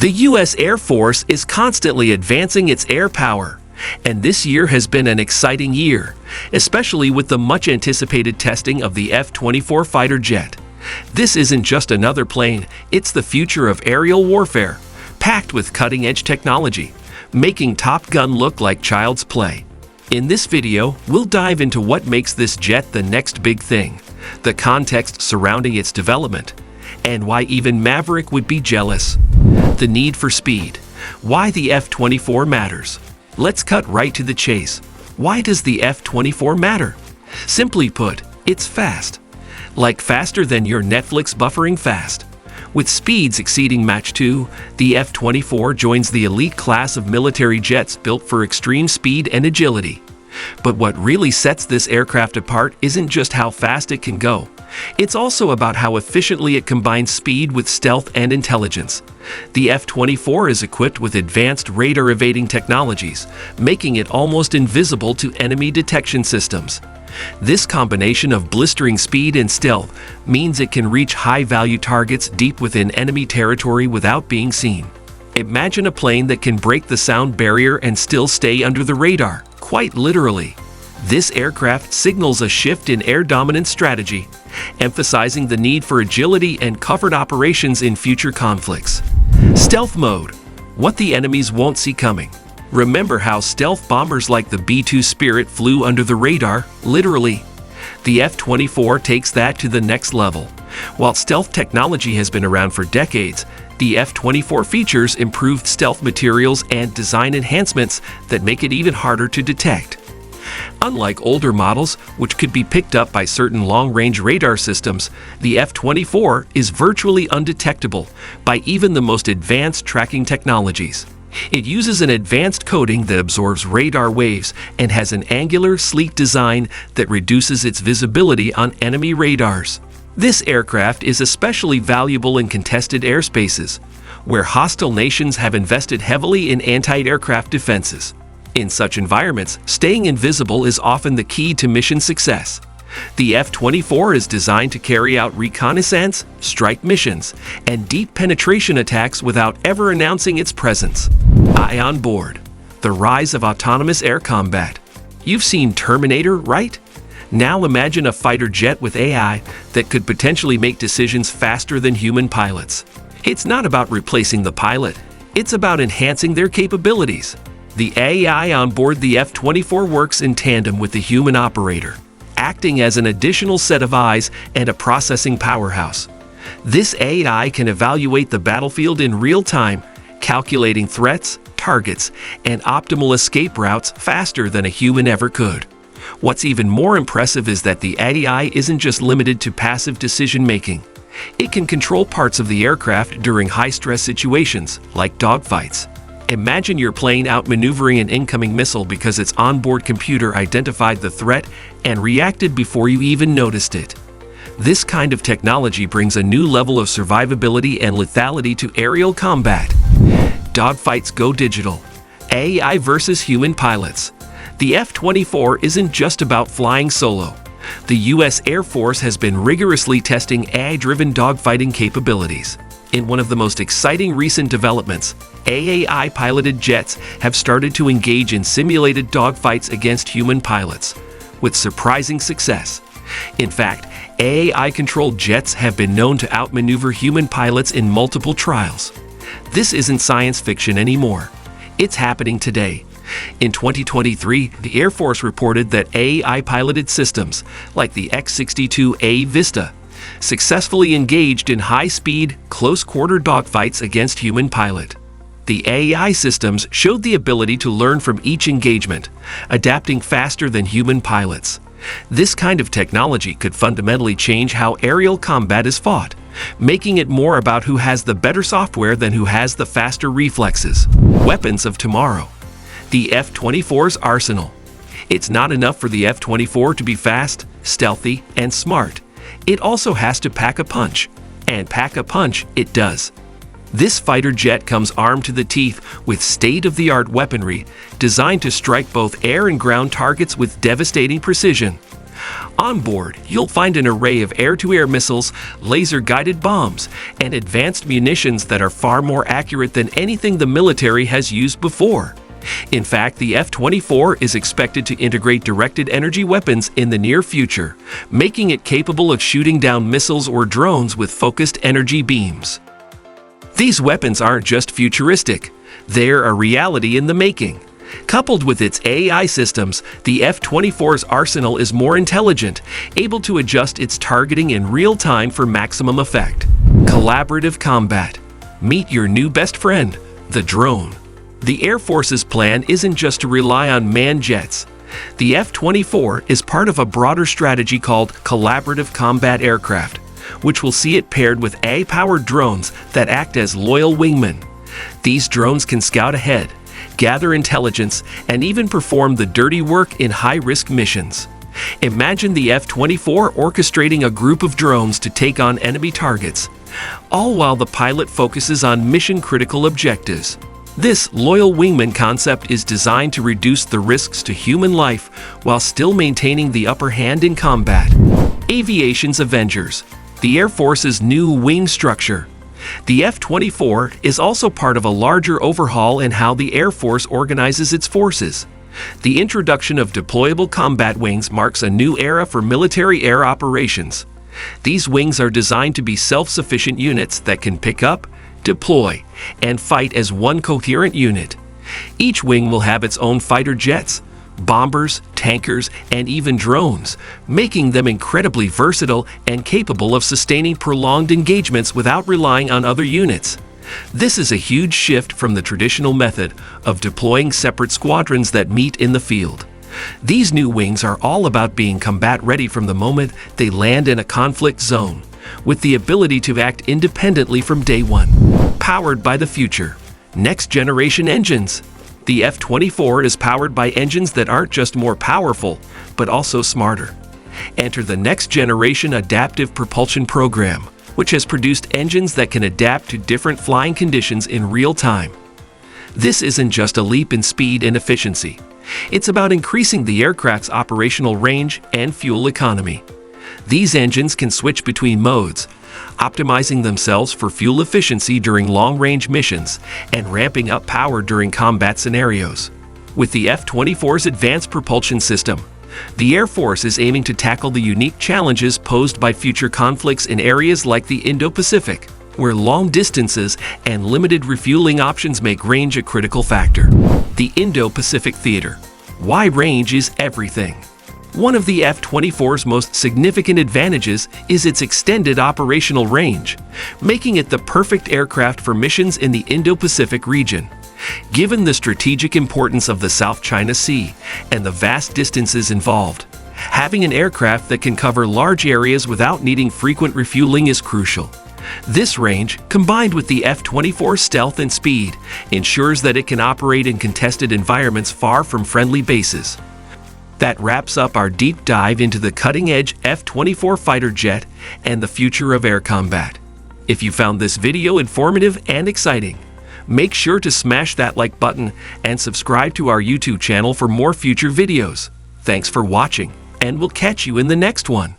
The U.S. Air Force is constantly advancing its air power, and this year has been an exciting year, especially with the much-anticipated testing of the F-24 fighter jet. This isn't just another plane, it's the future of aerial warfare, packed with cutting-edge technology, making Top Gun look like child's play. In this video, we'll dive into what makes this jet the next big thing, the context surrounding its development, and why even Maverick would be jealous. The need for speed. Why the F-24 matters. Let's cut right to the chase. Why does the F-24 matter? Simply put, it's fast. Like faster than your Netflix buffering fast. With speeds exceeding Mach 2, the F-24 joins the elite class of military jets built for extreme speed and agility. But what really sets this aircraft apart isn't just how fast it can go. It's also about how efficiently it combines speed with stealth and intelligence. The F-24 is equipped with advanced radar-evading technologies, making it almost invisible to enemy detection systems. This combination of blistering speed and stealth means it can reach high-value targets deep within enemy territory without being seen. Imagine a plane that can break the sound barrier and still stay under the radar, quite literally. This aircraft signals a shift in air dominance strategy, emphasizing the need for agility and covert operations in future conflicts. Stealth mode. What the enemies won't see coming. Remember how stealth bombers like the B-2 Spirit flew under the radar, literally. The F-24 takes that to the next level. While stealth technology has been around for decades, the F-24 features improved stealth materials and design enhancements that make it even harder to detect. Unlike older models, which could be picked up by certain long-range radar systems, the F-24 is virtually undetectable by even the most advanced tracking technologies. It uses an advanced coating that absorbs radar waves and has an angular, sleek design that reduces its visibility on enemy radars. This aircraft is especially valuable in contested airspaces, where hostile nations have invested heavily in anti-aircraft defenses. In such environments, staying invisible is often the key to mission success. The F-24 is designed to carry out reconnaissance, strike missions, and deep penetration attacks without ever announcing its presence. Eye on board. The rise of autonomous air combat. You've seen Terminator, right? Now imagine a fighter jet with AI that could potentially make decisions faster than human pilots. It's not about replacing the pilot, it's about enhancing their capabilities. The AI on board the F-24 works in tandem with the human operator, acting as an additional set of eyes and a processing powerhouse. This AI can evaluate the battlefield in real time, calculating threats, targets, and optimal escape routes faster than a human ever could. What's even more impressive is that the AI isn't just limited to passive decision-making. It can control parts of the aircraft during high-stress situations, like dogfights. Imagine your plane outmaneuvering an incoming missile because its onboard computer identified the threat and reacted before you even noticed it. This kind of technology brings a new level of survivability and lethality to aerial combat. Dogfights go digital. AI versus human pilots. The F-24 isn't just about flying solo. The U.S. Air Force has been rigorously testing AI-driven dogfighting capabilities. In one of the most exciting recent developments, AI-piloted jets have started to engage in simulated dogfights against human pilots, with surprising success. In fact, AI-controlled jets have been known to outmaneuver human pilots in multiple trials. This isn't science fiction anymore. It's happening today. In 2023, the Air Force reported that AI-piloted systems, like the X-62A Vista, successfully engaged in high-speed, close-quarter dogfights against human pilot. The AI systems showed the ability to learn from each engagement, adapting faster than human pilots. This kind of technology could fundamentally change how aerial combat is fought, making it more about who has the better software than who has the faster reflexes. Weapons of tomorrow. The F-24's arsenal. It's not enough for the F-24 to be fast, stealthy, and smart. It also has to pack a punch. And pack a punch it does. This fighter jet comes armed to the teeth with state-of-the-art weaponry designed to strike both air and ground targets with devastating precision. On board, you'll find an array of air-to-air missiles, laser-guided bombs, and advanced munitions that are far more accurate than anything the military has used before. In fact, the F-24 is expected to integrate directed energy weapons in the near future, making it capable of shooting down missiles or drones with focused energy beams. These weapons aren't just futuristic, they're a reality in the making. Coupled with its AI systems, the F-24's arsenal is more intelligent, able to adjust its targeting in real time for maximum effect. Collaborative combat. Meet your new best friend, the drone. The Air Force's plan isn't just to rely on manned jets. The F-24 is part of a broader strategy called collaborative combat aircraft, which will see it paired with AI-powered drones that act as loyal wingmen. These drones can scout ahead, gather intelligence, and even perform the dirty work in high-risk missions. Imagine the F-24 orchestrating a group of drones to take on enemy targets, all while the pilot focuses on mission-critical objectives. This loyal wingman concept is designed to reduce the risks to human life while still maintaining the upper hand in combat. Aviation's Avengers, the Air Force's new wing structure. The F-24 is also part of a larger overhaul in how the Air Force organizes its forces. The introduction of deployable combat wings marks a new era for military air operations. These wings are designed to be self-sufficient units that can pick up, deploy, and fight as one coherent unit. Each wing will have its own fighter jets, bombers, tankers, and even drones, making them incredibly versatile and capable of sustaining prolonged engagements without relying on other units. This is a huge shift from the traditional method of deploying separate squadrons that meet in the field. These new wings are all about being combat-ready from the moment they land in a conflict zone, with the ability to act independently from day one. Powered by the future. Next-generation engines. The F-24 is powered by engines that aren't just more powerful, but also smarter. Enter the next-generation adaptive propulsion program, which has produced engines that can adapt to different flying conditions in real time. This isn't just a leap in speed and efficiency. It's about increasing the aircraft's operational range and fuel economy. These engines can switch between modes, optimizing themselves for fuel efficiency during long-range missions and ramping up power during combat scenarios. With the F-24's advanced propulsion system, the Air Force is aiming to tackle the unique challenges posed by future conflicts in areas like the Indo-Pacific, where long distances and limited refueling options make range a critical factor. The Indo-Pacific Theater. Why range is everything. One of the F-24's most significant advantages is its extended operational range, making it the perfect aircraft for missions in the Indo-Pacific region. Given the strategic importance of the South China Sea and the vast distances involved, having an aircraft that can cover large areas without needing frequent refueling is crucial. This range, combined with the F-24's stealth and speed, ensures that it can operate in contested environments far from friendly bases. That wraps up our deep dive into the cutting-edge F-24 fighter jet and the future of air combat. If you found this video informative and exciting, make sure to smash that like button and subscribe to our YouTube channel for more future videos. Thanks for watching, and we'll catch you in the next one.